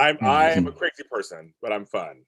I'm a crazy person, but I'm fun.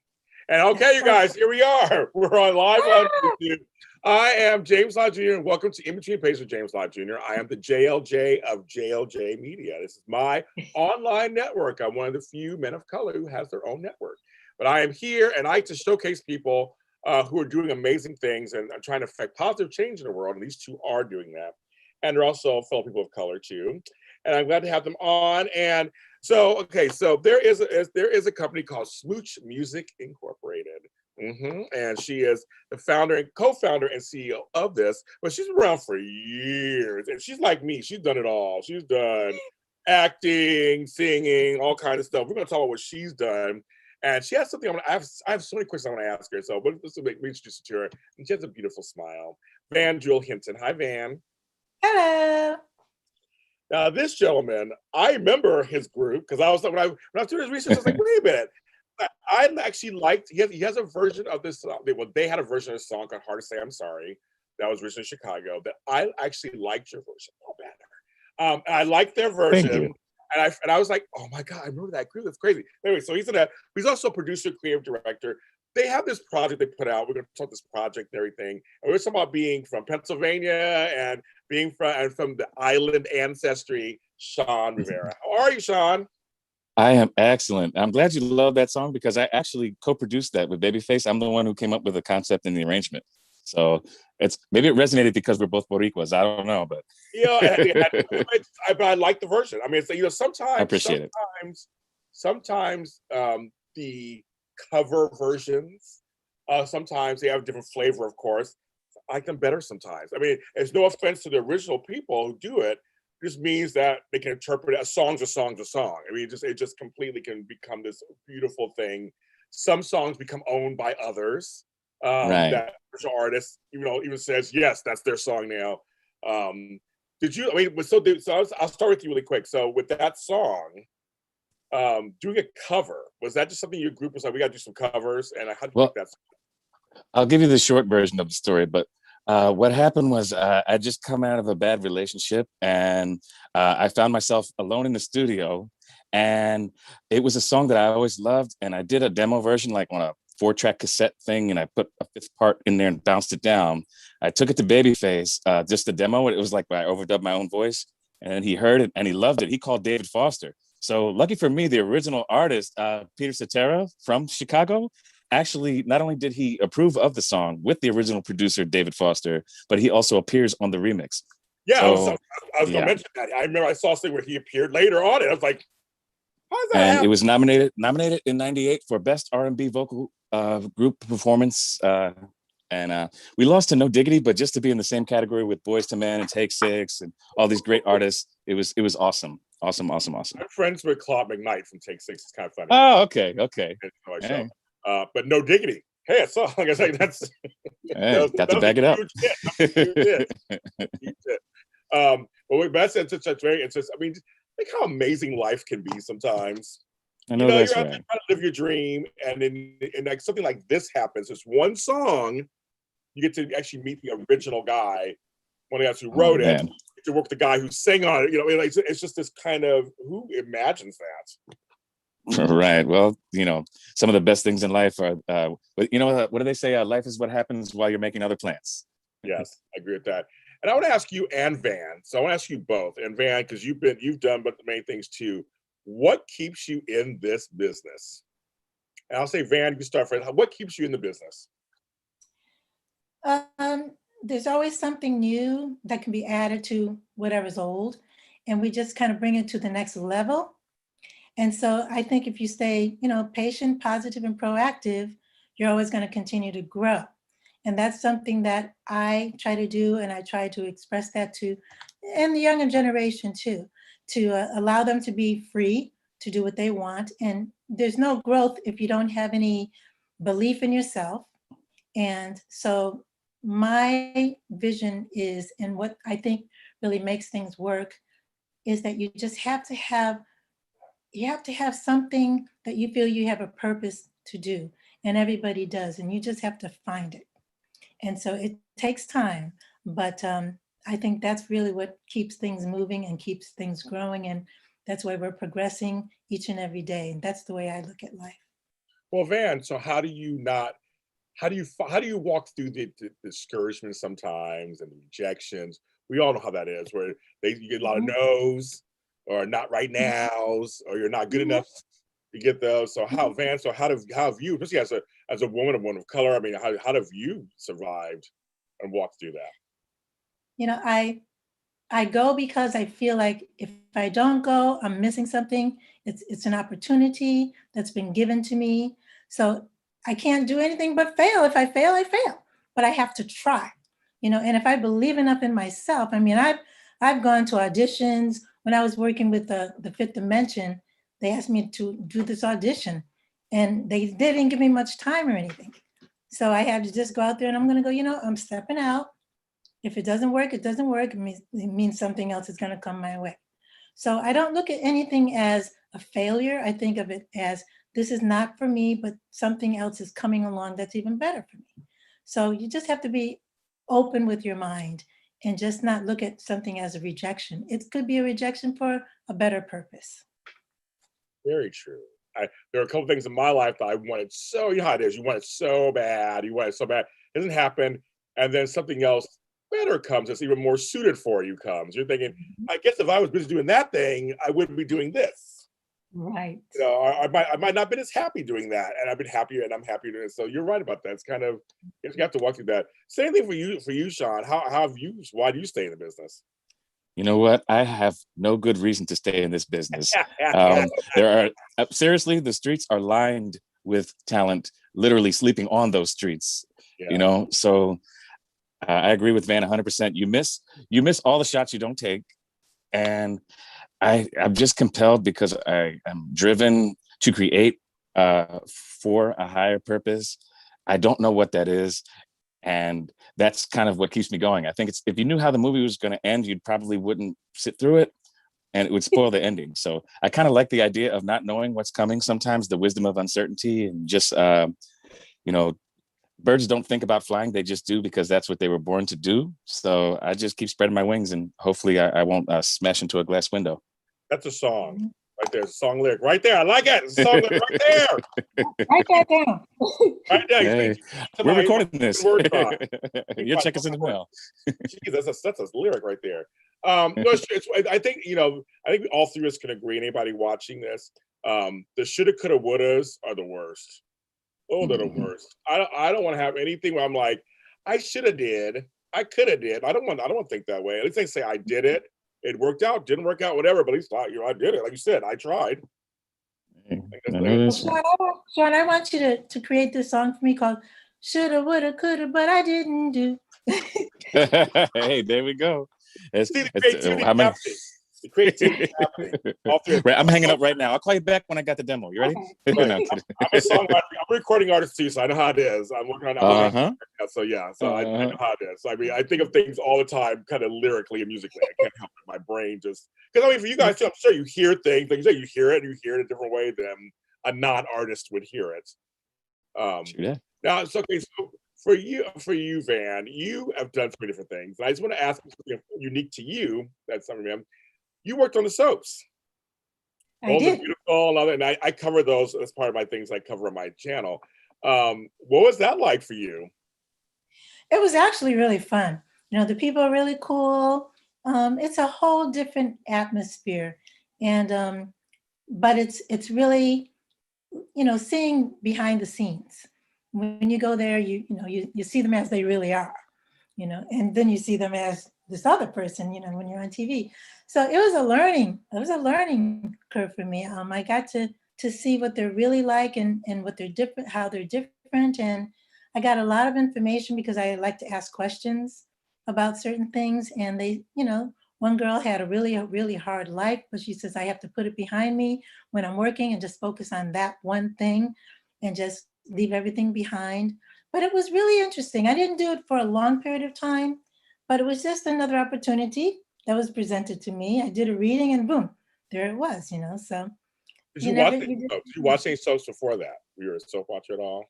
And okay, you guys, here we are. We're on live on YouTube. I am James Lott Jr. and welcome to In Between Pages with James Lott Jr. I am the JLJ of JLJ Media. This is my online network. I'm one of the few men of color who has their own network. But I am here and I like to showcase people who are doing amazing things and are trying to affect positive change in the world. And these two are doing that. And they're also fellow people of color too. And I'm glad to have them on. And so, okay, so there is a company called Smooch Music Incorporated. And she is the founder and co-founder and CEO of this, but she's been around for years. And she's like me, she's done it all. She's done acting, singing, all kinds of stuff. We're gonna talk about what she's done. And she has something I have so many questions I want to ask her. So but this will make me introduce her to her. And she has a beautiful smile. Jewell Hinton. Hi, Van. Hello. Now, this gentleman, I remember his group because I was like, when I was doing his research, I was like, wait a minute. I actually liked, he has a version of this song. Well, they had a version of the song called Hard to Say I'm Sorry. That was written in Chicago. That I actually liked your version a little better. I liked their version. And I was like, oh my God, I remember that group. That's crazy. Anyway, so he's also a producer, creative director. They have this project they put out. We're going to talk this project and everything. And we're talking about being from Pennsylvania and being from the island ancestry, Shawn Rivera. How are you, Shawn? I am excellent. I'm glad you love that song because I actually co-produced that with Babyface. I'm the one who came up with the concept and the arrangement. So maybe it resonated because we're both Boricuas. I don't know, but I like the version. I mean, it's, sometimes I appreciate it. Sometimes the cover versions, sometimes they have a different flavor, of course. I like them better sometimes. I mean, there's no offense to the original people who do it. It just means that they can interpret a song's a song. I mean, it just completely can become this beautiful thing. Some songs become owned by others. Right. That artist, even says, yes, that's their song now. Did you? I mean, I'll start with you really quick. So with that song, doing a cover, was that just something your group was like, we got to do some covers? And how did you make that song? I'll give you the short version of the story, but what happened was I just come out of a bad relationship and I found myself alone in the studio, and it was a song that I always loved, and I did a demo version like on a 4-track cassette thing, and I put a 5th part in there and bounced it down. I took it to Babyface, just the demo. It was like I overdubbed my own voice, and he heard it and he loved it. He called David Foster. So lucky for me, the original artist, Peter Cetera from Chicago, actually, not only did he approve of the song with the original producer, David Foster, but he also appears on the remix. Yeah, so, I was going to mention that. I remember I saw a thing where he appeared later on it. I was like, how does that happen? It was nominated in '98 for Best R&B Vocal Group Performance. And we lost to No Diggity, but just to be in the same category with Boyz II Men and Take 6 and all these great artists, it was awesome. Awesome. I'm friends with Claude McKnight from Take 6. It's kind of funny. Oh, okay. Hey. But No Diggity. Hey, I saw, like I say, that's got to back it up. But that's I mean, think how amazing life can be sometimes. I know that's you're right. Trying to live your dream, and then like something like this happens. It's one song, you get to actually meet the original guy, one of the guys who wrote it. You get to work with the guy who sang on it. It's just this kind of, who imagines that? Right. Well, some of the best things in life are, what do they say? Life is what happens while you're making other plans. Yes, I agree with that. And I want to ask you and Van. So I want to ask you both. And Van, because you've done but many things too. What keeps you in this business? And I'll say, Van, you can start first. What keeps you in the business? There's always something new that can be added to whatever's old, and we just kind of bring it to the next level. And so I think if you stay, patient, positive, and proactive, you're always going to continue to grow. And that's something that I try to do, and I try to express that to, and the younger generation too, to allow them to be free to do what they want. And there's no growth if you don't have any belief in yourself. And so my vision is, and what I think really makes things work, is that you just have to have something that you feel you have a purpose to do, and everybody does, and you just have to find it. And so it takes time, but I think that's really what keeps things moving and keeps things growing. And That's why we're progressing each and every day. And that's the way I look at life. Well, Van, so how do you walk through the discouragement sometimes and the rejections? We all know how that is, where you get a lot of no's or not right nows, or you're not good enough to get those. So how, Van, how have you, especially as a woman of color, I mean, how have you survived and walked through that? You know, I go because I feel like if I don't go, I'm missing something. It's an opportunity that's been given to me. So I can't do anything but fail. If I fail, I fail. But I have to try. And if I believe enough in myself, I mean, I've gone to auditions. When I was working with the Fifth Dimension, they asked me to do this audition, and they didn't give me much time or anything. So I had to just go out there, and I'm going to go, I'm stepping out. If it doesn't work, it doesn't work. It means something else is going to come my way. So I don't look at anything as a failure. I think of it as, this is not for me, but something else is coming along that's even better for me. So you just have to be open with your mind and just not look at something as a rejection. It could be a rejection for a better purpose. Very true. There are a couple things in my life that I wanted so, you know how it is, you want it so bad, it doesn't happen, and then something else better comes that's even more suited for you comes. You're thinking, I guess if I was busy doing that thing, I wouldn't be doing this. Right. I might not have been as happy doing that, and I've been happier, and I'm happier doing it. So you're right about that. It's kind of, you have to walk through that. Same thing for you, Shawn. Why do you stay in the business? You know what? I have no good reason to stay in this business. Seriously, the streets are lined with talent, literally sleeping on those streets. Yeah. So I agree with Van 100%. You miss all the shots you don't take, and I'm just compelled because I am driven to create for a higher purpose. I don't know what that is. And that's kind of what keeps me going. I think if you knew how the movie was going to end, you'd probably wouldn't sit through it, and it would spoil the ending. So I kind of like the idea of not knowing what's coming sometimes, the wisdom of uncertainty, and just, birds don't think about flying. They just do because that's what they were born to do. So I just keep spreading my wings, and hopefully I won't smash into a glass window. That's a song. Right there, song lyric right there. I like it. It's a song lyric right there. Write that down. Right there. Hey, we're recording this. You'll check us in the mail. Jeez, that's a lyric right there. I think all three of us can agree. Anybody watching this, the shoulda, coulda, wouldas are the worst. Oh, they're the worst. I don't want to have anything where I'm like, I shoulda did, I coulda did. I don't want to think that way. At least they say I did it. It worked out, didn't work out, whatever, but at least I did it. Like you said, I tried. Shawn, I want you to create this song for me called Shoulda, Woulda, Coulda, but I Didn't Do. Hey, there we go. The creativity Right, I'm hanging up right now. I'll call you back when I got the demo. You ready? Right. No, I'm a songwriter. I'm a recording artist too, so I know how it is. I'm working on I know how it is. So, I mean, I think of things all the time, kind of lyrically and musically. I can't help it. My brain just, because I mean, for you guys too, I'm sure you hear things. Like you say, you hear it a different way than a non-artist would hear it. Yeah. Now, it's okay. So for you, Van, you have done so many different things. And I just want to ask something unique to you. That's something, man. You worked on the soaps. I did. Beautiful, and all that. And I cover those as part of my things I cover on my channel. What was that like for you? It was actually really fun. The people are really cool. It's a whole different atmosphere, and but it's really, seeing behind the scenes. When you go there, you see them as they really are, and then you see them as this other person, when you're on TV. So it was a learning curve for me. I got to see what they're really like and what they're different, how they're different. And I got a lot of information because I like to ask questions about certain things. And they, one girl had a really hard life, but she says, I have to put it behind me when I'm working and just focus on that one thing and just leave everything behind. But it was really interesting. I didn't do it for a long period of time, but it was just another opportunity that was presented to me. I did a reading and boom, there it was, so. Did you watch any soaps before that? Were you a soap watcher at all?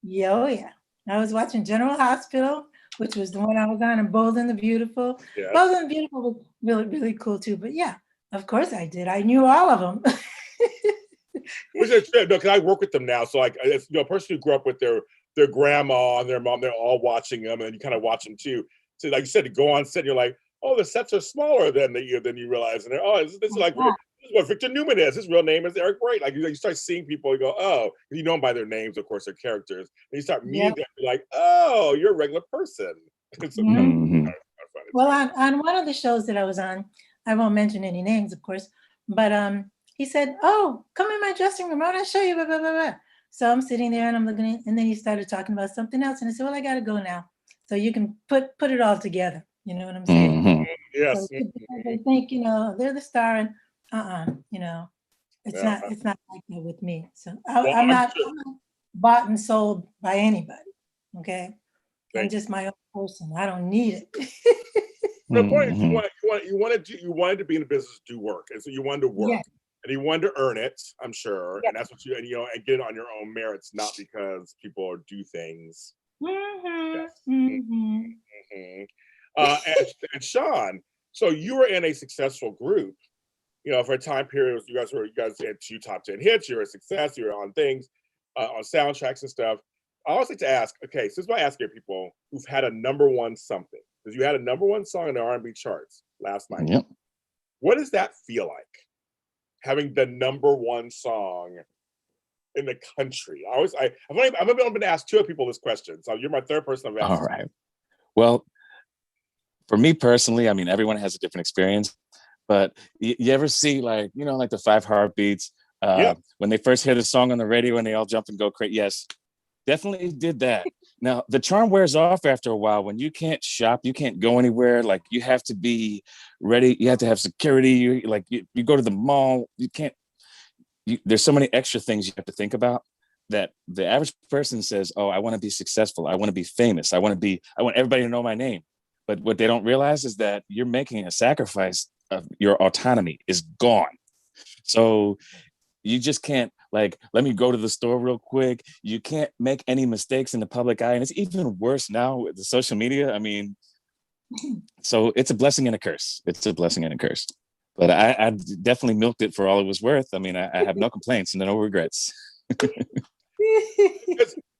Yeah, oh yeah. I was watching General Hospital, which was the one I was on, and Bold and the Beautiful. Yeah. Bold and the Beautiful was really, really cool too. But yeah, Of course I did. I knew all of them. Which is true. No, because I work with them now. So like, if, a person who grew up with their grandma and their mom, they're all watching them, and you kind of watch them too. So like you said, to go on set, you're like, oh, the sets are smaller than you realize, and oh, this is like this is what Victor Newman is. His real name is Eric Bright. Like you start seeing people, you go, oh, you know them by their names, of course, their characters. And you start meeting them, you're like, oh, you're a regular person. So well, on one of the shows that I was on, I won't mention any names, of course, but he said, "Oh, come in my dressing room. I want to show you." Blah, blah, blah, blah. So I'm sitting there and I'm looking at, and then he started talking about something else, and I said, "Well, I got to go now, so you can put it all together." You know what I'm saying? Yes. So they think they're the star, and it's not like that with me. So I'm not bought and sold by anybody. Okay, I'm just my own person. I don't need it. The point is, you wanted to be in the business, do work, and so you wanted to work, and you wanted to earn it. I'm sure, and that's what and get it on your own merits, not because people do things. And Shawn, so you were in a successful group, for a time period. You guys had 2 top 10 hits. You're a success. You're on things, on soundtracks and stuff. I always like to ask, okay, so this is why I ask people who've had a #1 something, because you had a #1 song in the R&B charts last night. Yep. What does that feel like, having the #1 song in the country? I've only been asked 2 people this question, so you're my 3rd person I've asked. All right. Well, for me personally, I mean, everyone has a different experience, but you ever see like the 5 Heartbeats when they first hear the song on the radio and they all jump and go crazy? Yes, definitely did that. Now the charm wears off after a while when you can't shop, you can't go anywhere. Like you have to be ready. You have to have security. You go to the mall. You can't. There's so many extra things you have to think about that the average person says, "Oh, I want to be successful. I want to be famous. I want everybody to know my name." But what they don't realize is that you're making a sacrifice of your autonomy is gone. So you just can't let me go to the store real quick. You can't make any mistakes in the public eye. And it's even worse now with the social media. I mean, so it's a blessing and a curse. It's a blessing and a curse. But I definitely milked it for all it was worth. I mean, I have no complaints and no regrets.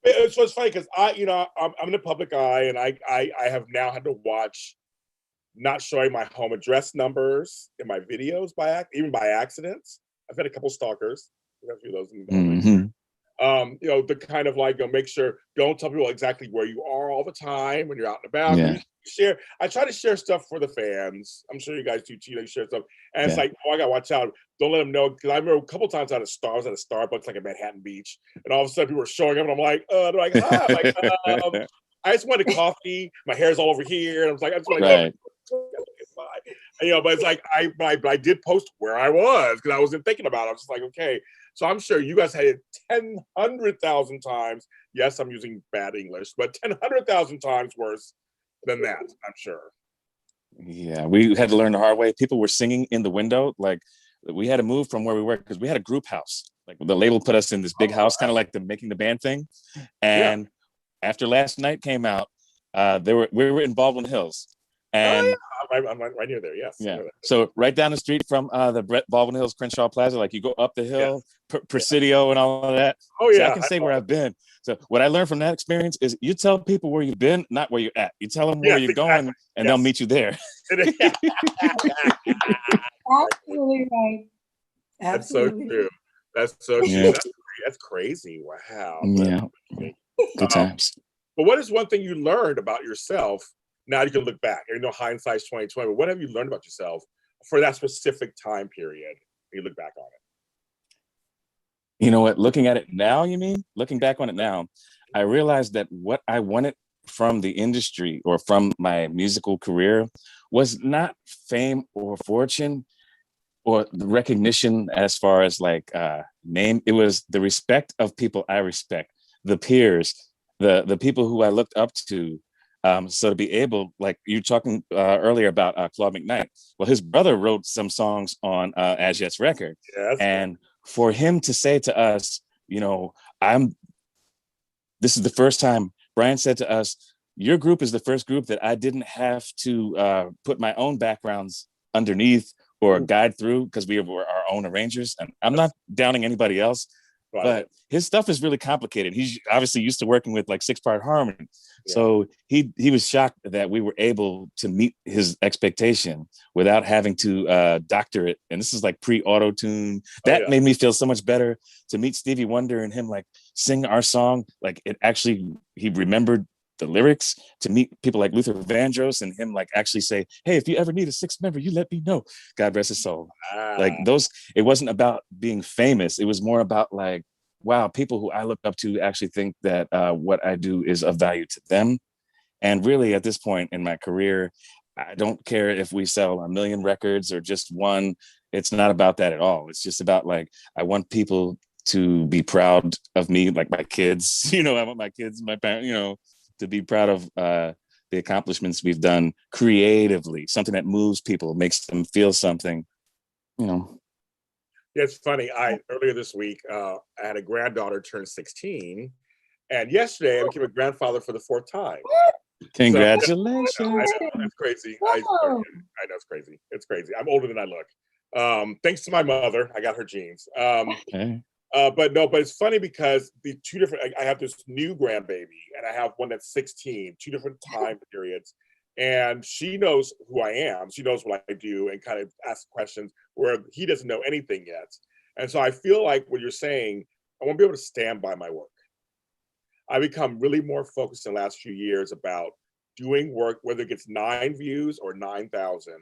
It's funny because I'm in the public eye, and I have now had to watch not showing my home address numbers in my videos even by accidents. I've had a couple stalkers. We have a few of those in the to kind of make sure, don't tell people exactly where you are all the time when you're out and about. Yeah. I try to share stuff for the fans. I'm sure you guys do too. You share stuff, and it's like, oh, I gotta watch out. Don't let them know, because I remember a couple times I was at a Starbucks, like at Manhattan Beach, and all of a sudden people were showing up, and I'm like, they're like, hi, I'm like, I just wanted coffee. My hair's all over here, and I was like, I just want to go. But it's like I did post where I was because I wasn't thinking about it. I was just like, okay. So I'm sure you guys had it 100,000 times. Yes, I'm using bad English, but 100,000 times worse than that, I'm sure. Yeah, we had to learn the hard way. People were singing in the window. Like we had to move from where we were because we had a group house. Like the label put us in this big house, kind of like the Making the Band thing. And after Last Night came out, we were in Baldwin Hills. And I'm right near there. Yes. Yeah. So right down the street from the Baldwin Hills Crenshaw Plaza, like you go up the hill, Presidio and all of that. Oh yeah. So I can say where I've been. So what I learned from that experience is you tell people where you've been, not where you're at. You tell them where you're going, and they'll meet you there. Absolutely right. Absolutely. That's so true. That's so true. Yeah. That's crazy. Wow. Yeah. Good times. But what is one thing you learned about yourself? Now you can look back. Hindsight's 20/20. But what have you learned about yourself for that specific time period? You look back on it. You know what? Looking at it now, you mean? Looking back on it now, I realized that what I wanted from the industry or from my musical career was not fame or fortune or the recognition as far as name. It was the respect of people I respect, the peers, the people who I looked up to. So to be able, like you talking earlier about Claude McKnight, well, his brother wrote some songs on As Yet's record. And for him to say to us, this is the first time Brian said to us, your group is the first group that I didn't have to put my own backgrounds underneath or guide through because we were our own arrangers. And I'm not downing anybody else, Right. but his stuff is really complicated. He's obviously used to working with like 6-part harmony. Yeah. So he was shocked that we were able to meet his expectation without having to doctor it. And this is like pre-auto tune. That made me feel so much better to meet Stevie Wonder and him like sing our song. Like it actually, he remembered the lyrics, to meet people like Luther Vandross and him like actually say, hey, if you ever need a sixth member, you let me know. God rest his soul. Like those, it wasn't about being famous. It was more about like, wow, people who I look up to actually think that what I do is of value to them. And really at this point in my career, I don't care if we sell 1 million records or just one. It's not about that at all. It's just about like, I want people to be proud of me, like my kids, I want my kids, my parents, to be proud of the accomplishments we've done creatively, something that moves people, makes them feel something. Yeah, it's funny. Earlier this week, I had a granddaughter turn 16, and yesterday I became a grandfather for the 4th time. Congratulations! So, I know, it's crazy. I know it's crazy. It's crazy. I'm older than I look. Thanks to my mother, I got her genes. Okay. But it's funny because the two different, I have this new grandbaby and I have one that's 16, 2 different time periods. And she knows who I am. She knows what I do and kind of asks questions where he doesn't know anything yet. And so I feel like what you're saying, I want to be able to stand by my work. I become really more focused in the last few years about doing work, whether it gets 9 views or 9,000.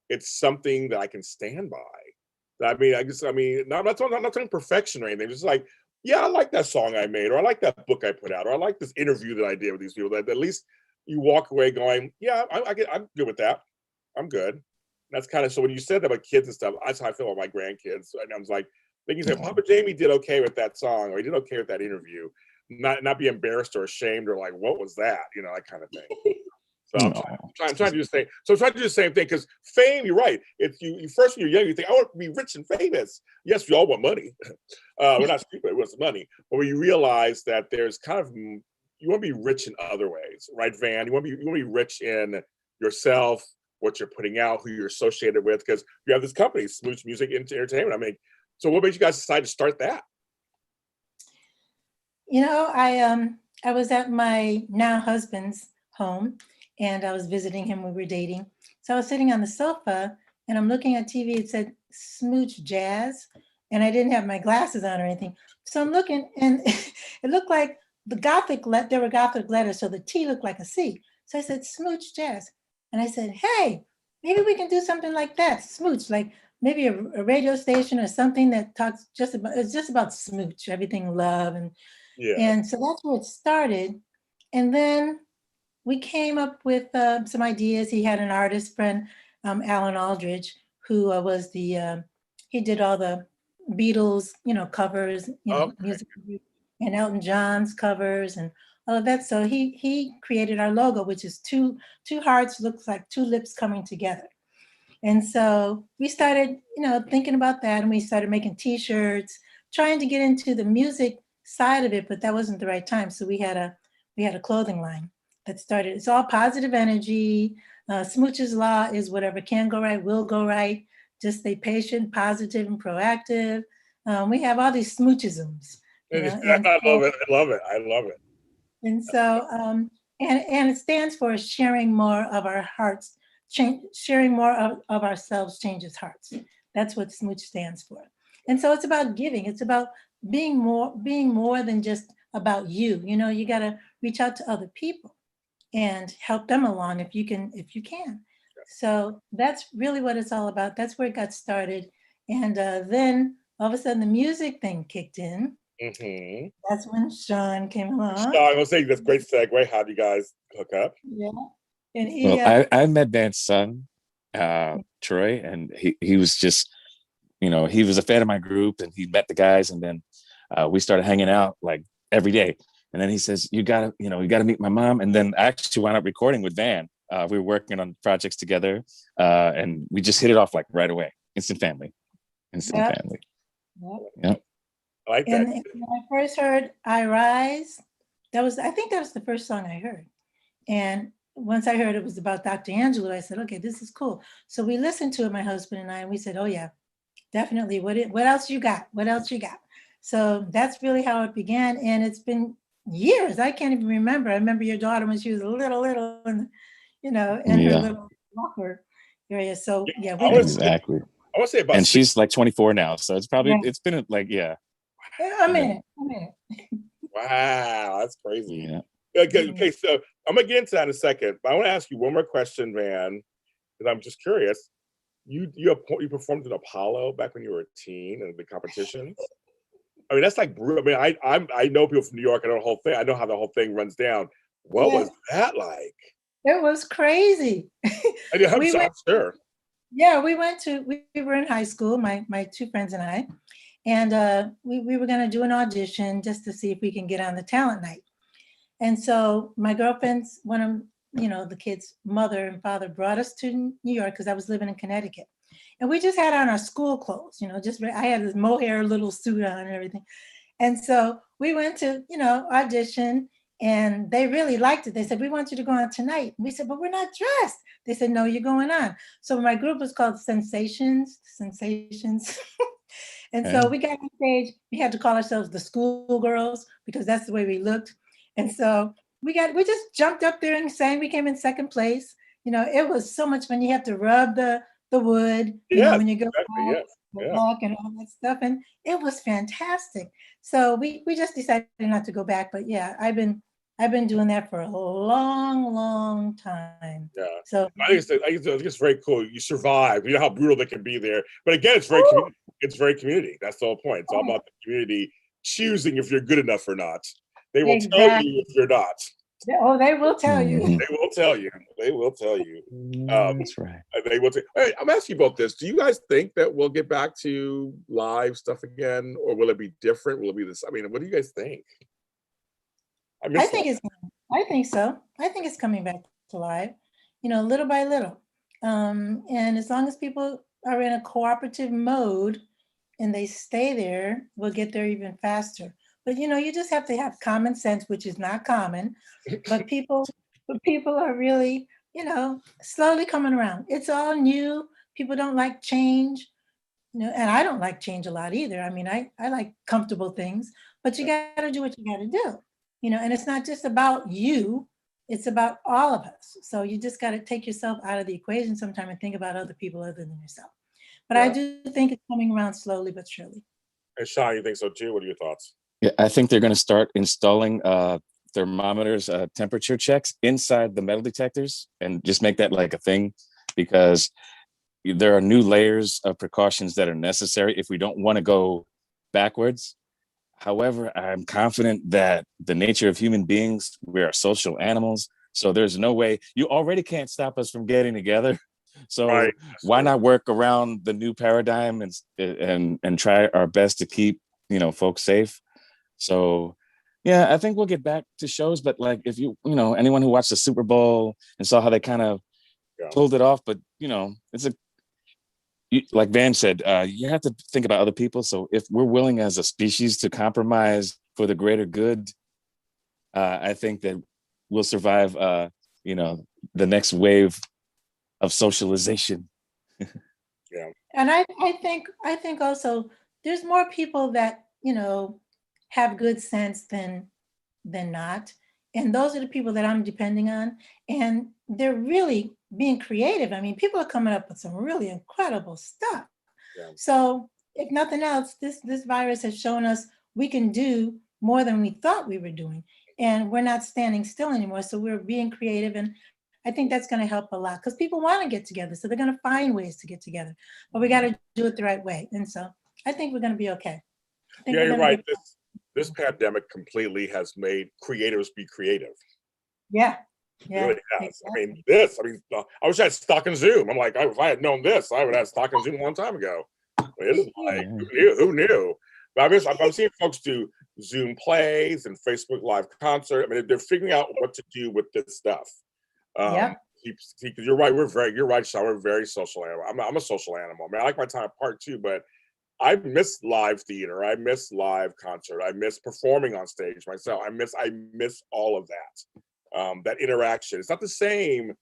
It's something that I can stand by. I'm not talking perfection or anything. Just like, yeah, I like that song I made, or I like that book I put out, or I like this interview that I did with these people. That at least you walk away going, yeah, I'm good with that. I'm good. That's kind of, so when you said that about kids and stuff, that's how I feel about my grandkids. And I was like, they can say, Papa Jamie did okay with that song, or he did okay with that interview. Not be embarrassed or ashamed or like, what was that? That kind of thing. So I'm trying to do the same. So I'm trying to do the same thing because fame, you're right. It's you first when you're young, you think, I want to be rich and famous. Yes, we all want money. We're not stupid, we want some money. But when you realize that there's kind of, you want to be rich in other ways, right, Van? You want to be rich in yourself, what you're putting out, who you're associated with, because you have this company, Smooch Music Entertainment. So what made you guys decide to start that? I was at my now husband's home and I was visiting him. We were dating. So I was sitting on the sofa and I'm looking at TV. It said Smooch Jazz, and I didn't have my glasses on or anything. So I'm looking and it looked like there were Gothic letters. So the T looked like a C. So I said, Smooch Jazz. And I said, hey, maybe we can do something like that. Smooch, like maybe a radio station or something that talks it's just about smooch, everything love. And so that's where it started. And then we came up with some ideas. He had an artist friend, Alan Aldridge, who he did all the Beatles, covers, music, and Elton John's covers and all of that. So he created our logo, which is two hearts, looks like 2 lips coming together. And so we started, thinking about that, and we started making T-shirts, trying to get into the music side of it, but that wasn't the right time. So we had a clothing line that started. It's all positive energy. Smooch's law is whatever can go right will go right. Just stay patient, positive, and proactive. We have all these smoochisms. I love it. I love it. And so, and it stands for sharing more of our hearts, sharing more of ourselves changes hearts. That's what Smooch stands for. And so it's about giving. It's about being more than just about you. You got to reach out to other people and help them along if you can. So that's really what it's all about. That's where it got started. And then all of a sudden the music thing kicked in. Mm-hmm. That's when Shawn came along. Shawn, I will say that's a great segue. How do you guys hook up? Yeah. And I met Van's son, Troy, and he was just, he was a fan of my group, and he met the guys, and then we started hanging out like every day. And then he says, you gotta meet my mom. And then I actually wound up recording with Van. We were working on projects together, and we just hit it off like right away. Instant family. Family. Yep. I like that. And when I first heard I Rise, I think that was the first song I heard. And once I heard it was about Dr. Angelo, I said, okay, this is cool. So we listened to it, my husband and I, and we said, oh yeah, definitely. What else you got? What else you got? So that's really how it began. And it's been years. I can't even remember. I remember your daughter when she was little, and in her Yeah, little rocker area. So yeah, I we was exactly. I want to say about And 6. she's like 24 now, so yeah, it's been like, yeah, a minute, a minute. Wow, that's crazy. yeah. Okay, okay, so I'm gonna get into that in a second, but I want to ask you one more question, man, because I'm just curious. You performed in Apollo back when you were a teen in the competitions. I mean, that's like brutal. I mean, I know people from New York. I know the whole thing. I know how the whole thing runs down. What Yeah, was that like? it was crazy. I mean, we I'm went. sure. Yeah, we were in high school, my two friends and I, and we were going to do an audition just to see if we can get on the talent night. And so my girlfriend's one of the kids' mother and father brought us to New York because I was living in Connecticut, and we just had on our school clothes. I had this mohair little suit on and everything, and so we went to audition, and they really liked it. They said, we want you to go on tonight. We said, but we're not dressed. They said, no, you're going on. So my group was called Sensations. And Yeah. so we got on stage. We had to call ourselves the schoolgirls because that's the way we looked. And so we just jumped up there and sang. We came in second place. It was so much fun. You have to rub the wood, Yes, when you go exactly. back, Yes, the yeah. walk and all that stuff. And it was fantastic. So we just decided not to go back. But yeah, I've been doing that for a long, long time. Yeah, So I think it's very cool. You survive. You know how brutal they can be there, but again, oh, it's very community. That's the whole point. It's all oh, about the community choosing if you're good enough or not. They will tell you exactly. if you're not. They will tell you. Mhm. They will tell you. They will tell you. Um, That's right. they will. Hey, I'm asking you about this. Do you guys think that we'll get back to live stuff again, or will it be different? Will it be this? I mean, what do you guys think? I I miss live. think it's, I think so. I think it's coming back to life, little by little. And as long as people are in a cooperative mode and they stay there, we'll get there even faster. But you just have to have common sense, which is not common. But people are really, slowly coming around. It's all new. People don't like change. And I don't like change a lot either. I mean, I like comfortable things, but you got to do what you got to do, and it's not just about you, it's about all of us. So you just got to take yourself out of the equation sometime and think about other people other than yourself. But I Yeah. do think it's coming around slowly but surely. And Shawn, you think so too? What are your thoughts? Yeah, I think they're going to start installing thermometers, temperature checks inside the metal detectors, and just make that like a thing, because there are new layers of precautions that are necessary if we don't want to go backwards. However, I'm confident that the nature of human beings, we are social animals. So there's no way, you already can't stop us from getting together. So Right. why not work around the new paradigm and try our best to keep, folks safe. So yeah, I think we'll get back to shows, but like if anyone who watched the Super Bowl and saw how they kind of pulled it off, but it's like Van said, you have to think about other people. So if we're willing as a species to compromise for the greater good, I think that we'll survive, the next wave of socialization. Yeah. And I think also there's more people that, have good sense than not. And those are the people that I'm depending on. And they're really being creative. I mean, people are coming up with some really incredible stuff. Yeah. So if nothing else, this virus has shown us we can do more than we thought we were doing. And we're not standing still anymore. So we're being creative. And I think that's going to help a lot because people want to get together. So they're going to find ways to get together. But we got to do it the right way. And so I think we're going to be okay. I think Yeah, we're you're going to right. be This pandemic completely has made creators be creative. Yeah. It Yeah. really has. Exactly. I wish I had stock in Zoom. I'm like, if I had known this, I would have stock in Zoom a long time ago. It's like, Yeah. who knew? But I'm seeing folks do Zoom plays and Facebook Live concert. I mean, they're figuring out what to do with this stuff. Yep. Because you're right. You're right, Shawn. We're very social animal. I'm a social animal. I mean, I like my time apart too, but I miss live theater. I miss live concert. I miss performing on stage myself. I miss all of that. that interaction. It's not the same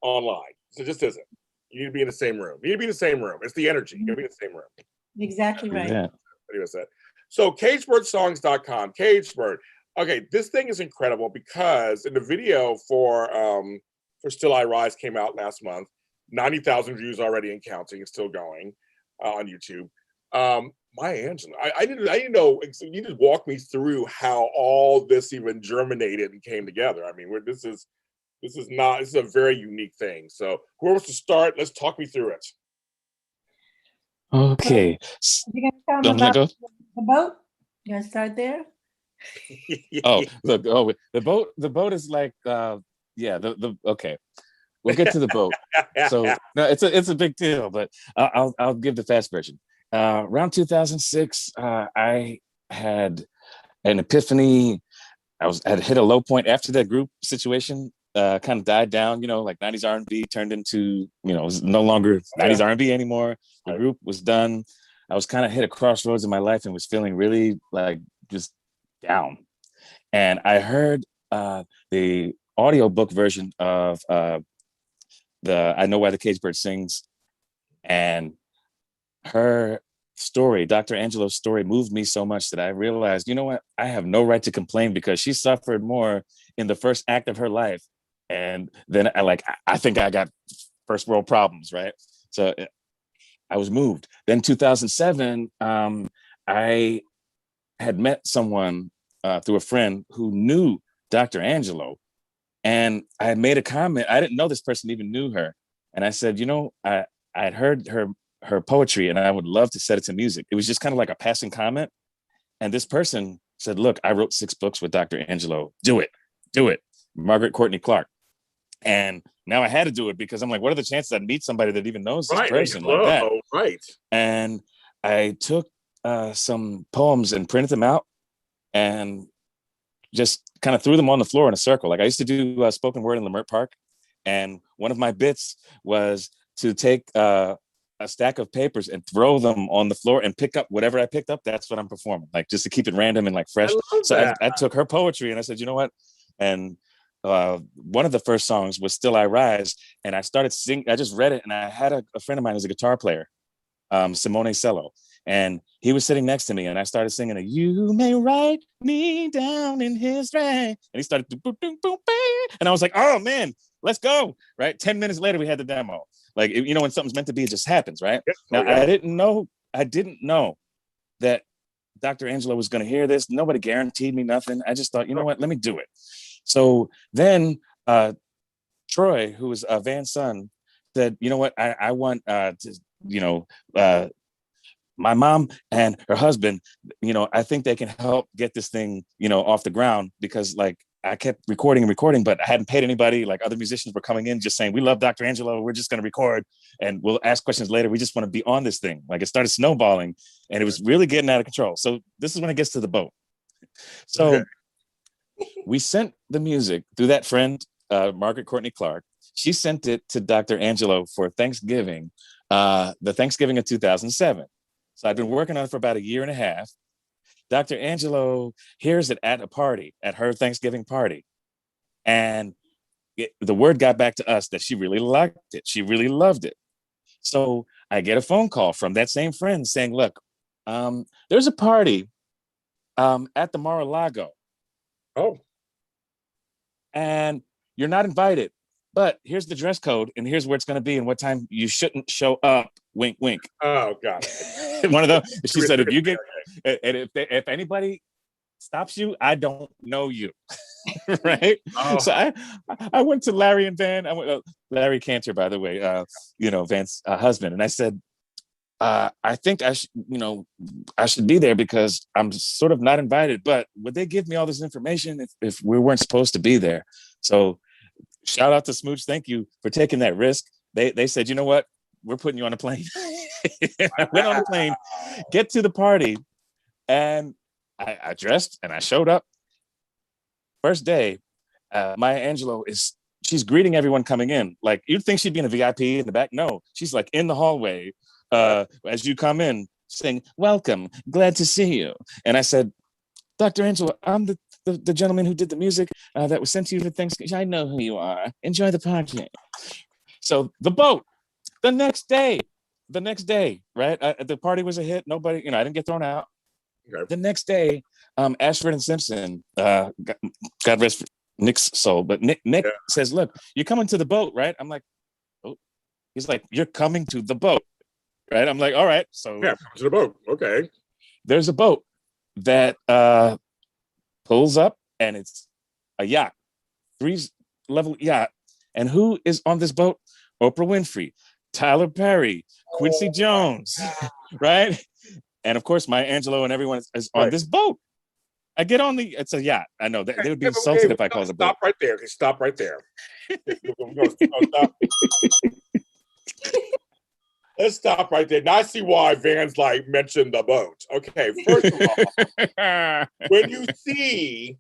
online. So it just isn't. You need to be in the same room. You need to be in the same room. It's the energy. You gotta be in the same room. Exactly right. Yeah. What said. So CagedBirdSongs.com, CagedBird. Okay, this thing is incredible because in the video for Still I Rise came out last month. 90,000 views already and counting. It's still going on YouTube. Maya Angelou, I didn't know. You just walk me through how all this even germinated and came together. I mean, this is a very unique thing. So who wants to start? Let's talk me through it. Okay. You're gonna tell them about the boat? You gonna start there? Oh, look, the boat is like okay. We'll get to the boat. So no, it's a big deal, but I'll give the fast version. Around 2006, I had an epiphany. I had hit a low point after that group situation kind of died down. Like 90s R&B turned into, it was no longer 90s R&B anymore. The group was done. I was kind of hit a crossroads in my life and was feeling really like just down. And I heard the audiobook version of the I Know Why the Caged Bird Sings, and her story, Dr. Angelo's story, moved me so much that I realized, you know what, I have no right to complain because she suffered more in the first act of her life. And then I think I got first world problems, right? So I was moved. Then 2007, I had met someone through a friend who knew Dr. Angelo. And I had made a comment. I didn't know this person even knew her. And I said, I had heard her poetry and I would love to set it to music. It was just kind of like a passing comment. And this person said, look, I wrote 6 books with Dr. Angelo. Do it. Margaret Courtney Clark. And now I had to do it because I'm like, what are the chances I'd meet somebody that even knows this person like that? Right. And I took some poems and printed them out and just kind of threw them on the floor in a circle. Like I used to do spoken word in Leimert Park. And one of my bits was to take a stack of papers and throw them on the floor and pick up whatever I picked up. That's what I'm performing, like just to keep it random and like fresh. So I took her poetry and I said, you know what? And one of the first songs was Still I Rise. And I started singing. I just read it. And I had a friend of mine who's a guitar player, Simone Cello. And he was sitting next to me and I started singing you may write me down in his rain. And he started to boom, boom, boom, and I was like, oh man, let's go. Right. 10 minutes later, we had the demo. Like, when something's meant to be, it just happens. Right. Now, I didn't know that Dr. Angelo was going to hear this. Nobody guaranteed me nothing. I just thought, you know what, let me do it. So then Troy, who was Van's son, said, you know what, I want to, my mom and her husband, I think they can help get this thing, off the ground because like I kept recording, but I hadn't paid anybody. Like other musicians were coming in just saying, we love Dr. Angelo. We're just going to record and we'll ask questions later. We just want to be on this thing. Like it started snowballing and it was really getting out of control. So this is when it gets to the boat. So we sent the music through that friend, Margaret Courtney Clark. She sent it to Dr. Angelo for Thanksgiving, the Thanksgiving of 2007. So I'd been working on it for about a year and a half. Dr. Angelo hears it at a party, at her Thanksgiving party. And the word got back to us that she really liked it. She really loved it. So I get a phone call from that same friend saying, look, there's a party at the Mar-a-Lago. Oh. And you're not invited. But here's the dress code, and here's where it's going to be, and what time you shouldn't show up. Wink, wink. Oh, God. One of those. She said, if you get, and if anybody stops you, I don't know you, right? Oh. So I went to Larry and Van. I went Larry Cantor, by the way, Van's husband, and I said, I think I should be there because I'm sort of not invited. But would they give me all this information if we weren't supposed to be there? So. Shout out to Smooch. Thank you for taking that risk. They said, you know what? We're putting you on a plane. I went on a plane, get to the party, and I dressed and I showed up. First day, Maya Angelou she's greeting everyone coming in. Like you'd think she'd be in a VIP in the back. No, she's like in the hallway as you come in saying, welcome, glad to see you. And I said, Dr. Angelo, I'm the gentleman who did the music that was sent to you for Thanksgiving. I know who you are. Enjoy the party. So the boat, the next day, right? The party was a hit. Nobody, I didn't get thrown out. Okay. The next day, Ashford and Simpson, God rest Nick's soul, but Nick says, look, you're coming to the boat, right? I'm like, oh. He's like, you're coming to the boat, right? I'm like, all right. So yeah, to the boat. Okay. There's a boat that pulls up, and it's a yacht, 3-level yacht. And who is on this boat? Oprah Winfrey, Tyler Perry, Quincy Jones, right? And of course, Maya Angelou and everyone is on this boat. I get on it's a yacht. I know they would be insulted if I called it a boat. Stop right there. Stop right there. Stop. Let's stop right there. Now I see why Van's like mentioned the boat. Okay, first of all, when you see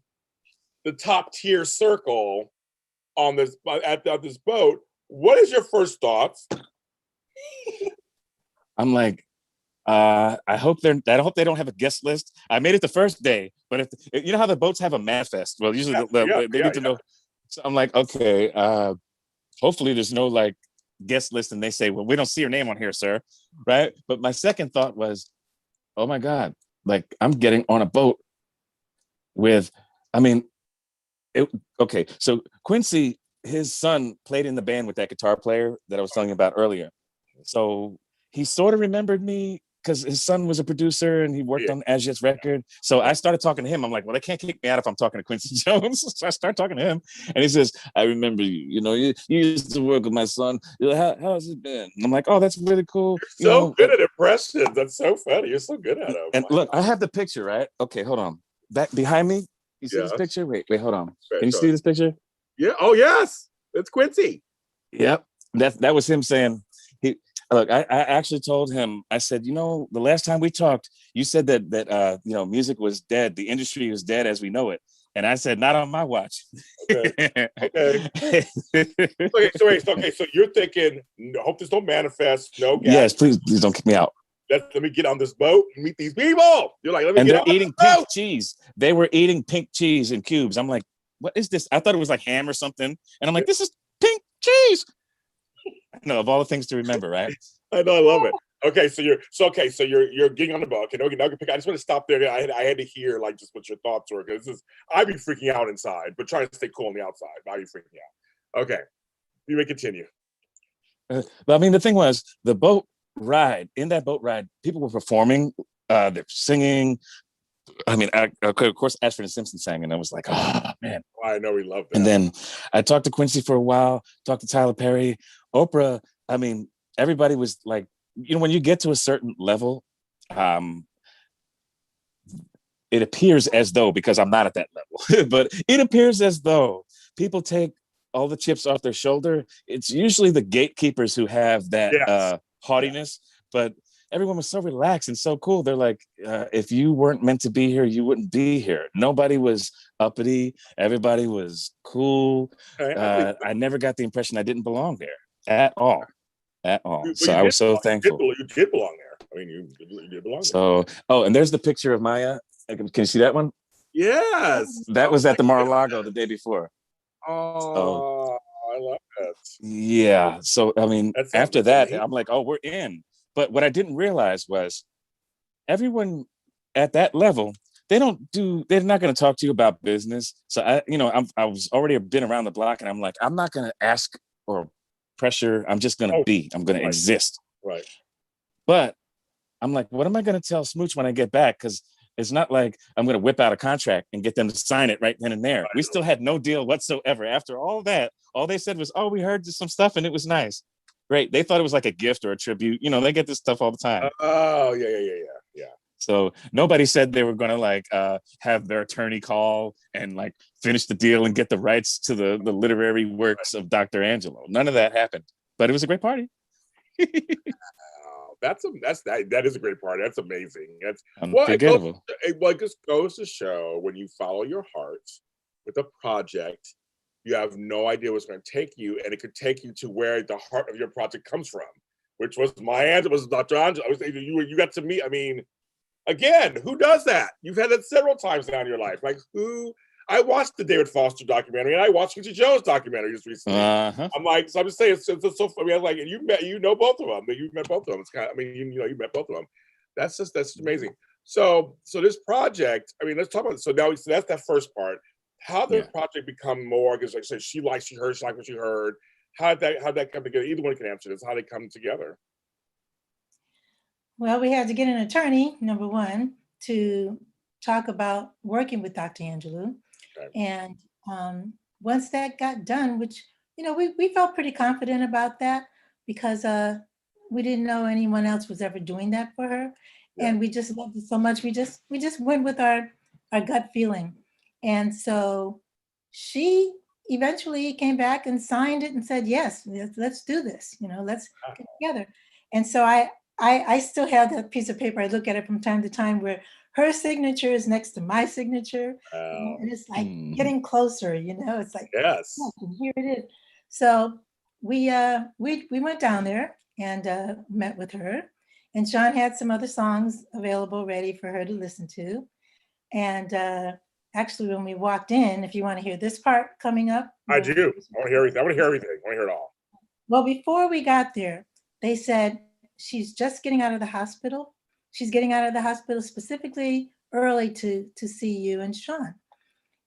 the top tier circle on this at this boat, what is your first thoughts? I'm like, I hope they don't have a guest list. I made it the first day, but if you know how the boats have a manifest, well, usually they need to know. So I'm like, okay, hopefully there's no like guest list, and they say, well, we don't see your name on here, sir, right? But my second thought was, oh my God, like I'm getting on a boat with, okay, so Quincy, his son played in the band with that guitar player that I was telling you about earlier. So he sort of remembered me because his son was a producer and he worked on As Yet's record. So I started talking to him. I'm like, well, they can't kick me out if I'm talking to Quincy Jones. So I start talking to him, and he says, I remember you. You used to work with my son. How's it been? And I'm like, oh, that's really cool. You're so good at impressions. That's so funny. You're so good at them. And look, I have the picture, right? Okay, hold on. Back behind me, you see this picture? Wait, hold on. Can you see this picture? Yeah. Oh, yes. It's Quincy. Yep. That was him saying, look, I actually told him, I said, the last time we talked, you said that music was dead. The industry was dead as we know it. And I said, not on my watch. Okay. So you're thinking, hope this don't manifest. No gas. Yes, please don't kick me out. Let me get on this boat and meet these people. You're like, let me and get they're on eating pink cheese. They were eating pink cheese in cubes. I'm like, what is this? I thought it was like ham or something. And I'm like, this is pink cheese. No, of all the things to remember, right? I know, I love it. Okay, so you're getting on the boat. Okay, now I just want to stop there. I had to hear like just what your thoughts were, because I'd be freaking out inside, but trying to stay cool on the outside. I'd be freaking out. Okay, you may continue. But the thing was, the boat ride. In that boat ride, people were performing. They're singing. Of course, Ashford and Simpson sang, and I was like, oh man. I know we loved it. And then I talked to Quincy for a while. Talked to Tyler Perry, Oprah. Everybody was like, when you get to a certain level, it appears as though, because I'm not at that level, but it appears as though people take all the chips off their shoulder. It's usually the gatekeepers who have that haughtiness, but everyone was so relaxed and so cool. They're like, if you weren't meant to be here, you wouldn't be here. Nobody was uppity. Everybody was cool. I never got the impression I didn't belong there at all. So I was so thankful. You did belong there. You did belong there. So, and there's the picture of Maya. Can you see that one? Yes. That was at the Mar-a-Lago the day before. Oh, I love that. Yeah. So, after that, I'm like, oh, we're in. But what I didn't realize was everyone at that level, they're not going to talk to you about business. So I was already been around the block, and I'm like, I'm not going to ask or pressure. I'm just going to be. I'm going to exist. Right. But I'm like, what am I going to tell Smooch when I get back? Because it's not like I'm going to whip out a contract and get them to sign it right then and there. We still had no deal whatsoever. After all that, all they said was, oh, we heard some stuff and it was nice. Great. They thought it was like a gift or a tribute. They get this stuff all the time. Oh, yeah. So nobody said they were going to have their attorney call and like finish the deal and get the rights to the literary works of Dr. Angelo. None of that happened, but it was a great party. That is a great party. That's amazing. That's unforgettable. It just goes to show, when you follow your heart with a project, you have no idea what's going to take you, and it could take you to where the heart of your project comes from, which was it was Dr. Angelo. You got to meet. Again, who does that? You've had that several times now in your life. Like, who I watched the David Foster documentary, and I watched Quincy Jones documentary just recently. I'm like, so I'm just saying, it's so funny. I'm like, and you know both of them. You met both of them. It's kind of, I mean, you met both of them. That's just amazing. So this project, I mean, let's talk about it. So that's that first part. How did the project become more? Because like I said, she liked what she heard. How'd that come together? Either one can answer this. How did they come together? Well, we had to get an attorney, number one, to talk about working with Dr. Angelou. Okay. And once that got done, which, we felt pretty confident about that because we didn't know anyone else was ever doing that for her. Yeah. And we just loved it so much. We just went with our gut feeling. And so she eventually came back and signed it and said, yes, let's do this. Let's get together. And so I still have that piece of paper. I look at it from time to time where her signature is next to my signature. And it's like getting closer, it's like, yes, here it is. So we went down there and met with her, and Shawn had some other songs available ready for her to listen to. And actually, when we walked in, if you want to hear this part coming up. I do. I want to hear everything. I want to hear it all. Well, before we got there, they said she's just getting out of the hospital. She's getting out of the hospital specifically early to see you and Shawn.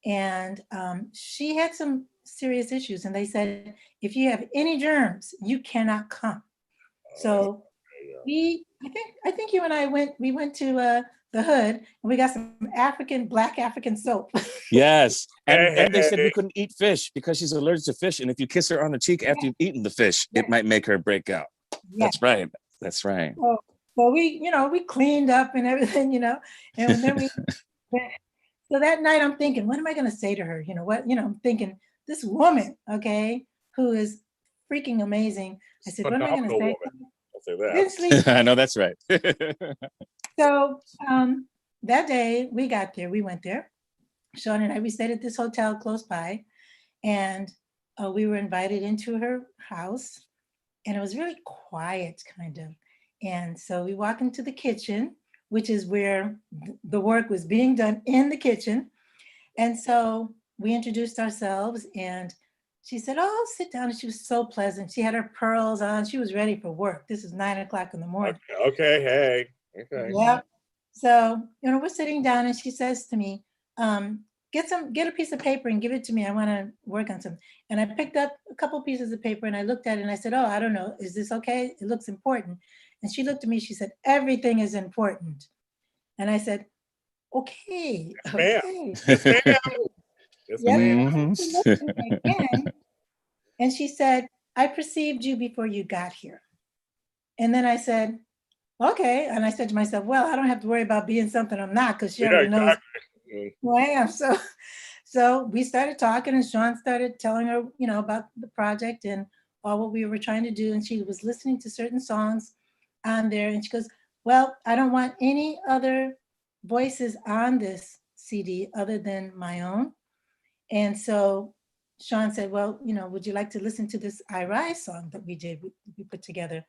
And she had some serious issues. And they said, if you have any germs, you cannot come. So I think you and I went to the Hood, and we got some black African soap. Yes. And they said we couldn't eat fish because she's allergic to fish. And if you kiss her on the cheek after you've eaten the fish, it might make her break out. Yes. That's right. So we cleaned up and everything, and then so that night I'm thinking, what am I going to say to her? I'm thinking this woman, okay, who is freaking amazing. I said, what am I going to say? I'll say that. I know that's right. So that day we got there, we went there. Shawn and I, we stayed at this hotel close by, and we were invited into her house, and it was really quiet kind of. And so we walk into the kitchen, which is where the work was being done, in the kitchen. And so we introduced ourselves, and she said, oh, sit down. And she was so pleasant. She had her pearls on. She was ready for work. This is 9:00 in the morning. Okay. Hey. Okay. Yeah. So, we're sitting down, and she says to me, get a piece of paper and give it to me. I want to work on some. And I picked up a couple pieces of paper, and I looked at it, and I said, oh, I don't know. Is this okay? It looks important. And she looked at me, she said, everything is important. And I said, okay. Yes, ma'am. And she said, I perceived you before you got here. And then I said, okay. And I said to myself, well, I don't have to worry about being something I'm not, because she already knows who I am. So we started talking, and Shawn started telling her, about the project and all what we were trying to do. And she was listening to certain songs on there, and she goes, well, I don't want any other voices on this CD other than my own. And so Shawn said, well, would you like to listen to this I Rise song that we put together?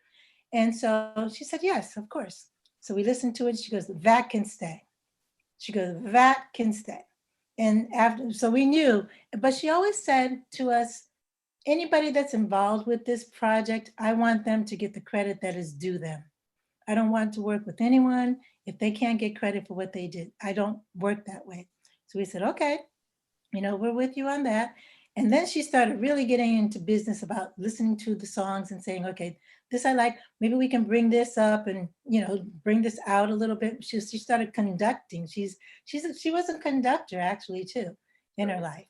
And so she said, yes, of course. So we listened to it. She goes, that can stay. She goes, that can stay. And so we knew, but she always said to us, anybody that's involved with this project, I want them to get the credit that is due them. I don't want to work with anyone if they can't get credit for what they did. I don't work that way. So we said, okay, we're with you on that. And then she started really getting into business about listening to the songs and saying, okay, this I like, maybe we can bring this up and, bring this out a little bit. She started conducting. She was a conductor actually too in her life.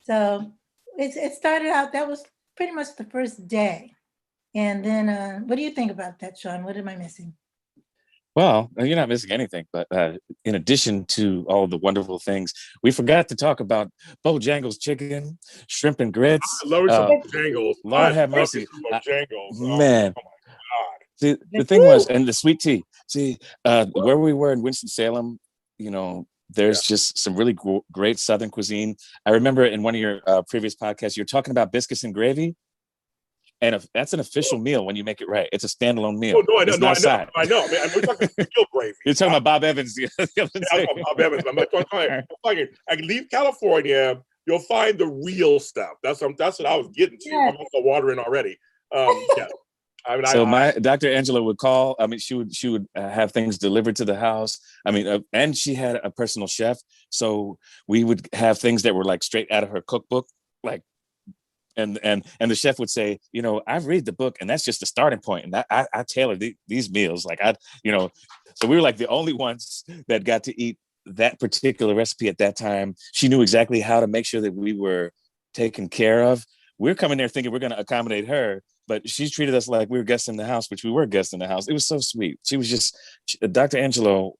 So it started out, that was pretty much the first day. And then what do you think about that, Shawn? What am I missing? Well, you're not missing anything, but in addition to all the wonderful things, we forgot to talk about Bojangles chicken, shrimp and grits. I love some Bojangles. Lord have mercy. Bojangles. Man. Oh my God. See, the thing was, and the sweet tea. See, where we were in Winston-Salem, there's just some really great Southern cuisine. I remember in one of your previous podcasts, you're talking about biscuits and gravy. And if that's an official meal when you make it right. It's a standalone meal. Oh, no, I know, It's no, not I know, side. I know. I mean, we're talking veal gravy. You're talking about Bob Evans. Yeah, I'm talking Bob Evans. I'm like, I leave California, you'll find the real stuff. That's what I was getting to. Yeah. I'm also watering already. Yeah. I mean, So my Dr. Angela would call. I mean, she would have things delivered to the house. I mean, and she had a personal chef, so we would have things that were like straight out of her cookbook, like. And the chef would say, you know, I've read the book, and that's just the starting point. And I tailor these meals, like so we were like the only ones that got to eat that particular recipe at that time. She knew exactly how to make sure that we were taken care of. We're coming there thinking we're going to accommodate her, but she treated us like we were guests in the house, which we were guests in the house. It was so sweet. She was just, Dr. Angelo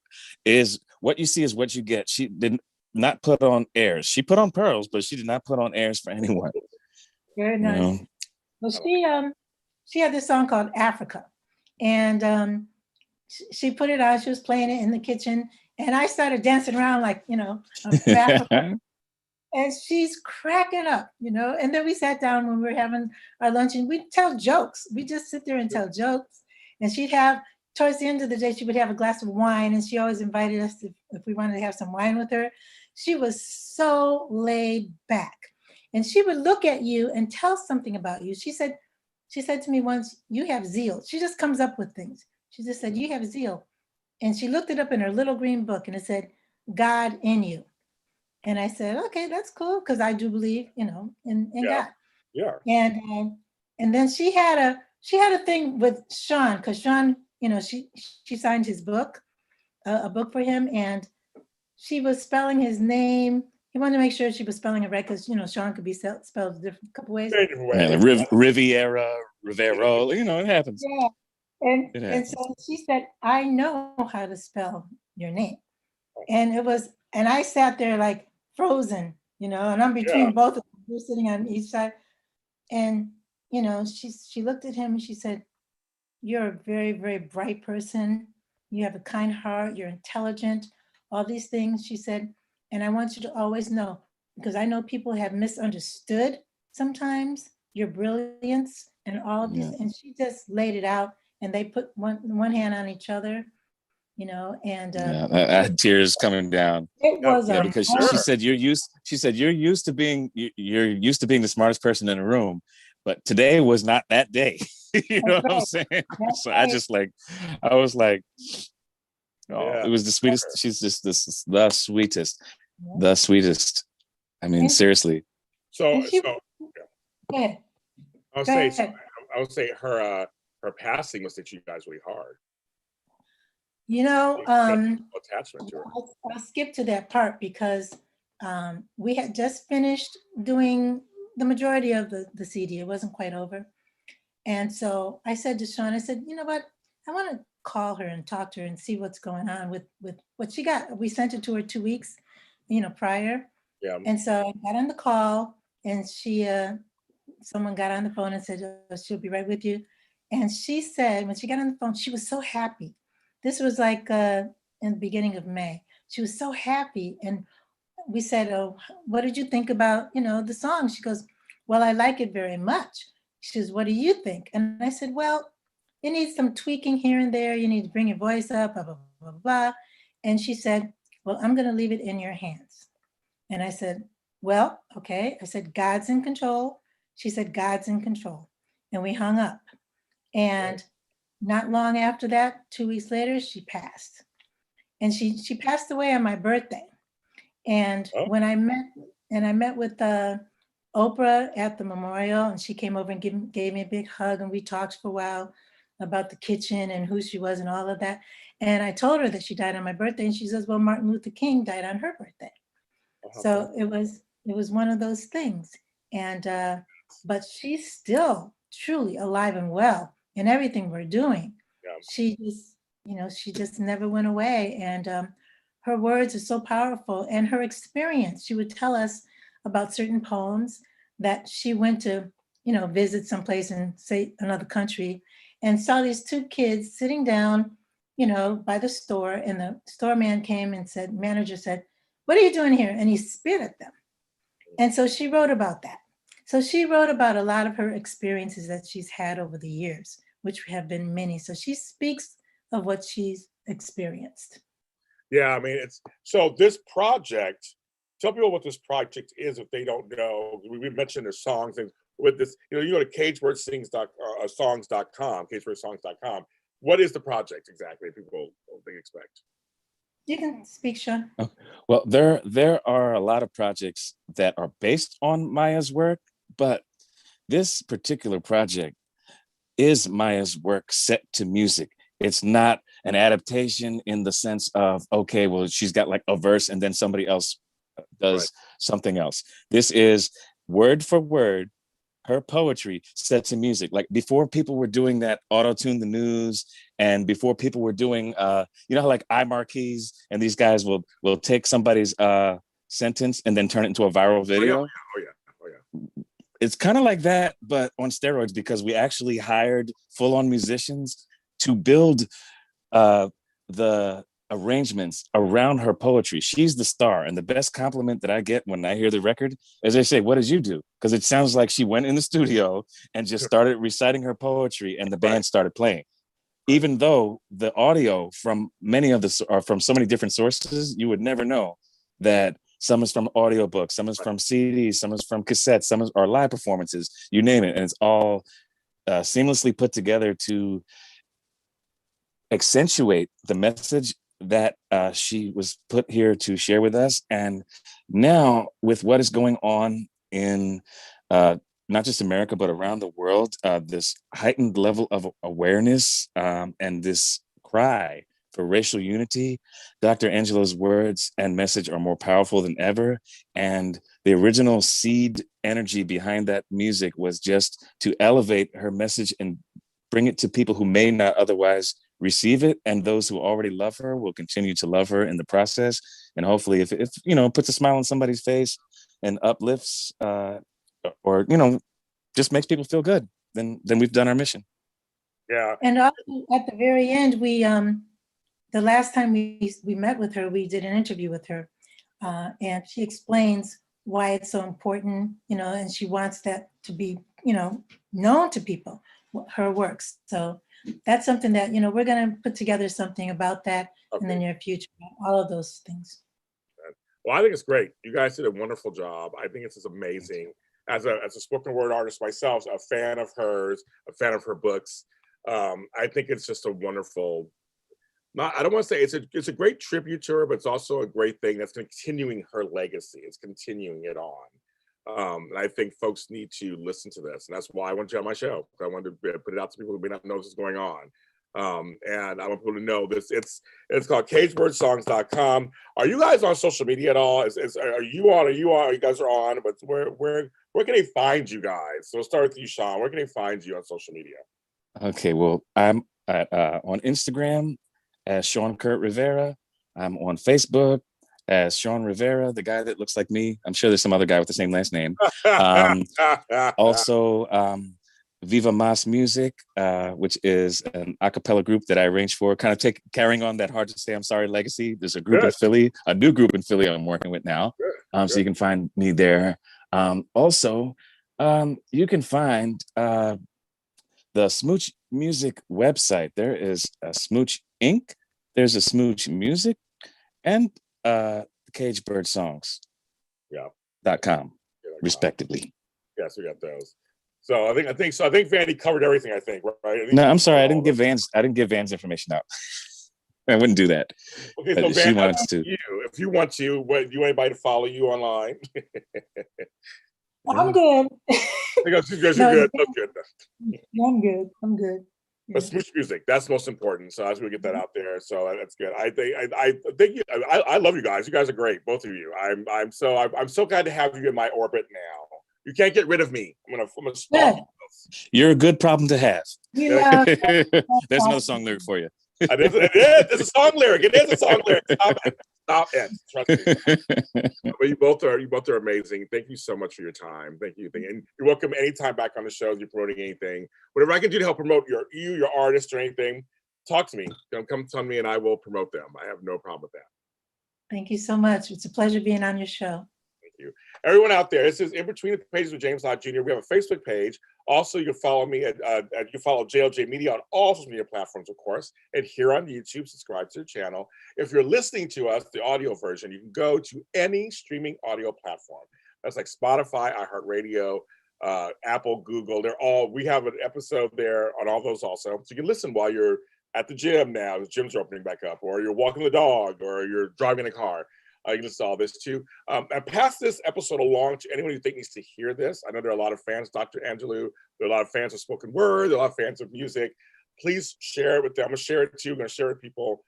is what you see is what you get. She did not put on airs. She put on pearls, but she did not put on airs for anyone. Very nice. Well, she had this song called Africa, and she put it on. She was playing it in the kitchen, and I started dancing around like, you know, Africa. And she's cracking up, you know. And then we sat down when we were having our lunch, and we'd tell jokes. We just sit there and tell jokes. And she'd have, towards the end of the day, she would have a glass of wine, and she always invited us if we wanted to have some wine with her. She was so laid back. And she would look at you and tell something about you. She said to me once, "You have zeal." She just comes up with things. She just said, "You have zeal." And she looked it up in her little green book, and it said, "God in you." And I said, "Okay, that's cool," because I do believe, you know, in God. Yeah. And then she had a thing with Shawn, because Shawn, you know, she signed his book, a book for him, and she was spelling his name. He wanted to make sure she was spelling it right, because, you know, Shawn could be spelled a different couple ways. Rivera, you know, it happens. Yeah. And so she said, "I know how to spell your name." And I sat there like frozen, you know, and I'm between both of them. We're sitting on each side. And, you know, she looked at him and she said, "You're a very, very bright person. You have a kind heart. You're intelligent, all these things." She said, "And I want you to always know, because I know people have misunderstood sometimes your brilliance and all of these." And she just laid it out, and they put one hand on each other, you know, and I had tears coming down. it was because she said you're used to being the smartest person in the room, but today was not that day. You know what I'm saying? So I was like, it was the sweetest. She's just the sweetest. I mean, seriously. So go ahead. I would say her passing must hit you guys really hard. You know, attachment to her. I'll skip to that part, because we had just finished doing the majority of the CD. It wasn't quite over. And so I said to Shawn, I said, "You know what? I want to call her and talk to her and see what's going on with what she got." We sent it to her 2 weeks, you know, prior. Yeah. And so I got on the call, and someone got on the phone and said, "Oh, she'll be right with you." And she said, when she got on the phone, she was so happy. This was like in the beginning of May. She was so happy. And we said, "Oh, what did you think about, you know, the song?" She goes, "Well, I like it very much." She says, "What do you think?" And I said, "Well, it needs some tweaking here and there. You need to bring your voice up, blah, blah, blah, blah." And she said, "Well, I'm going to leave it in your hands." And I said, "Well, okay." I said, "God's in control." She said, "God's in control." And we hung up. And not long after that, 2 weeks later, she passed. And she passed away on my birthday. And when I met with Oprah at the memorial, and she came over and gave me a big hug, and we talked for a while about the kitchen and who she was and all of that. And I told her that she died on my birthday, and she says, "Well, Martin Luther King died on her birthday." So it was one of those things. And but she's still truly alive and well in everything we're doing. She just never went away. And her words are so powerful, and her experience. She would tell us about certain poems that she went to, you know, visit someplace in, say, another country, and saw these two kids sitting down, you know, by the store, and the store man came and manager said, "What are you doing here?" And he spit at them. And so she wrote about that. So she wrote about a lot of her experiences that she's had over the years, which have been many. So she speaks of what she's experienced. Yeah, I mean, it's so this project. Tell people what this project is if they don't know. We mentioned there's songs and with this, you go to CagedBirdSongs.com, CagedBirdSongs.com. What is the project exactly? People they expect. You can speak, Shawn. Oh, well, there are a lot of projects that are based on Maya's work, but this particular project is Maya's work set to music. It's not an adaptation in the sense of, okay, well, she's got like a verse and then somebody else does something else. This is word for word her poetry set to music. Like before people were doing that auto-tune the news, and before people were doing you know how like iMarquees and these guys will take somebody's sentence and then turn it into a viral video. Oh yeah. It's kind of like that, but on steroids, because we actually hired full-on musicians to build the arrangements around her poetry. She's the star, and the best compliment that I get when I hear the record is they say, "What did you do?" Because it sounds like she went in the studio and just started reciting her poetry, and the band started playing. Even though the audio from many of the are from so many different sources, you would never know that some is from audiobooks, some is from CDs, some is from cassettes, some are live performances, you name it, and it's all seamlessly put together to accentuate the message that she was put here to share with us. And now with what is going on in not just America, but around the world, this heightened level of awareness and this cry for racial unity, Dr. Angelo's words and message are more powerful than ever. And the original seed energy behind that music was just to elevate her message and bring it to people who may not otherwise receive it, and those who already love her will continue to love her in the process. And hopefully if puts a smile on somebody's face and uplifts or just makes people feel good, then we've done our mission. Yeah. And also at the very end, we the last time we met with her, we did an interview with her, and she explains why it's so important, and she wants that to be known to people, her works. So that's something that, we're going to put together something about that in the near future, all of those things. Well, I think it's great. You guys did a wonderful job. I think it's just amazing. As a spoken word artist myself, a fan of hers, a fan of her books. I think it's just a wonderful, I don't want to say it's a great tribute to her, but it's also a great thing that's continuing her legacy. It's continuing it on. And I think folks need to listen to this, and that's why I wanted you on my show. I wanted to put it out to people who may not know this is going on, and I want people to know this. It's called CagedBirdSongs.com. Are you guys on social media at all? Are you guys are on? But where can they find you guys? So we'll start with you, Shawn. Where can they find you on social media? Okay, well, I'm on Instagram as Shawn Kurt Rivera. I'm on Facebook as Shawn Rivera, the guy that looks like me. I'm sure there's some other guy with the same last name. Also, Viva Mas Music, which is an a cappella group that I arranged for, kind of carrying on that Hard to Say I'm Sorry legacy. There's a group in Philly, a new group in Philly I'm working with now. So you can find me there. Also, you can find the Smooch Music website. There is a Smooch Inc., there's a Smooch Music, and CagedBirdSongs. .com, respectively. Yes, we got those. So I think Vandy covered everything. I think, right? No, I'm sorry, I didn't give Van's information out. I wouldn't do that. Okay, so she wants to. If you want to, you want anybody to follow you online? I'm good. She's good. Good. I'm good. I'm good. But Smooch Music, that's most important. So as we get that out there, so that's good. I love you guys. You guys are great, both of you. I'm so glad to have you in my orbit now. You can't get rid of me. I'm gonna stop. You're a good problem to have. Yeah. There's another song lyric for you. It is. It's a song lyric. It is a song lyric. Stop it. Trust me. But you both are amazing. Thank you so much for your time. Thank you. And you're welcome anytime back on the show if you're promoting anything. Whatever I can do to help promote your artist or anything, talk to me. Come to me and I will promote them. I have no problem with that. Thank you so much. It's a pleasure being on your show. Thank you. everyone out there, this is In Between the Pages with James Lott Jr. We have a Facebook page. Also, you can follow me you can follow JLJ Media on all social media platforms, of course, and here on YouTube, subscribe to the channel. If you're listening to us, the audio version, you can go to any streaming audio platform. That's like Spotify, iHeartRadio, Apple, Google. We have an episode there on all those also. So you can listen while you're at the gym now. The gyms are opening back up, or you're walking the dog, or you're driving a car. You can listen to all this too. And pass this episode along to anyone you think needs to hear this. I know there are a lot of fans, Dr. Angelou. There are a lot of fans of spoken word. There are a lot of fans of music. Please share it with them. I'm going to share it too. I'm going to share it with people.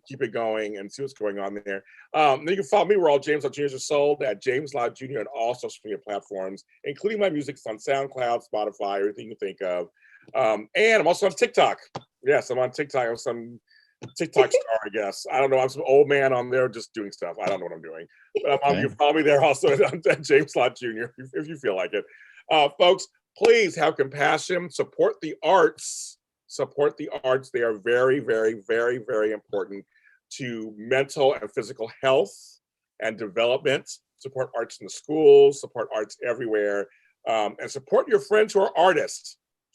Keep it going and see what's going on there. Then you can follow me. We're all James Lott Jr. are sold at James Lott Jr. on all social media platforms, including my music. It's on SoundCloud, Spotify, everything you think of. And I'm also on TikTok. Yes, I'm on TikTok. I'm some TikTok star, I guess. I don't know. I'm some old man on there just doing stuff. I don't know what I'm doing. But you can follow me there also at James Lott Jr. if you feel like it. Folks, please have compassion. Support the arts. Support the arts. They are very, very, very, very important to mental and physical health and development. Support arts in the schools. Support arts everywhere. And support your friends who are artists.